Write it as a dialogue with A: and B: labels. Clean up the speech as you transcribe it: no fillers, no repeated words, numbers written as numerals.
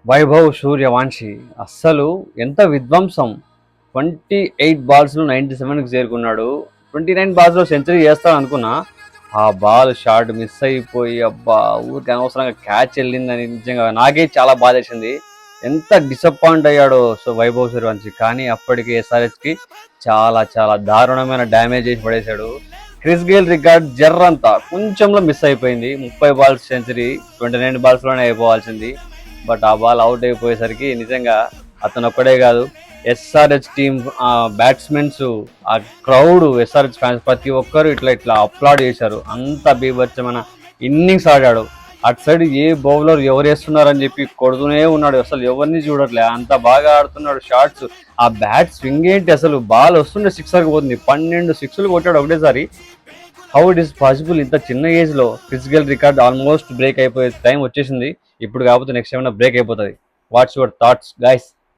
A: వైభవ్ సూర్యవంశి అస్సలు ఎంత విధ్వంసం. 28 బాల్స్లో 97కి చేరుకున్నాడు. 29 బాల్స్లో సెంచరీ చేస్తాడు అనుకున్నా. ఆ బాల్ షాట్ మిస్ అయిపోయి అబ్బా ఊరికి అనవసరంగా క్యాచ్ వెళ్ళిందని నిజంగా నాకే చాలా బాధేసింది. ఎంత డిసప్పాయింట్ అయ్యాడో వైభవ్ సూర్యవంశి. కానీ అప్పటికి ఎస్ఆర్హెచ్కి చాలా చాలా దారుణమైన డ్యామేజ్ చేసి పడేశాడు. క్రిస్ గేల్ రికార్డ్ జర్రంతా కొంచెంలో మిస్ అయిపోయింది. 30 బాల్స్ సెంచరీ 29 బాల్స్లోనే అయిపోవాల్సింది. బట్ ఆ బాల్ అవుట్ అయిపోయేసరికి నిజంగా అతను ఒక్కడే కాదు, ఎస్ఆర్హెచ్ టీమ్ బ్యాట్స్మెన్స్, ఆ క్రౌడ్, ఎస్ఆర్హెచ్ ఫ్యాన్స్ ప్రతి ఒక్కరు ఇట్లా ఇట్లా అప్లాడ్ చేశారు. అంత బీభత్సమైన ఇన్నింగ్స్ ఆడాడు. అటు సైడ్ ఏ బౌలర్ ఎవరు వేస్తున్నారని చెప్పి కొడుతూనే ఉన్నాడు. అసలు ఎవరిని చూడట్లే, అంత బాగా ఆడుతున్నాడు షాట్స్. ఆ బ్యాట్ స్వింగ్ ఏంటి, అసలు బాల్ వస్తుండే సిక్సర్కి పోతుంది. 12 సిక్స్లు కొట్టాడు ఒకటేసారి. హౌ ఇట్ ఈస్ పాసిబుల్ ఇంత చిన్న ఏజ్లో? ఫిజికల్ రికార్డ్ ఆల్మోస్ట్ బ్రేక్ అయిపోయే టైం వచ్చేసింది. ఇప్పుడు కాకపోతే నెక్స్ట్ ఏమైనా బ్రేక్ అయిపోతుంది. What's your thoughts guys?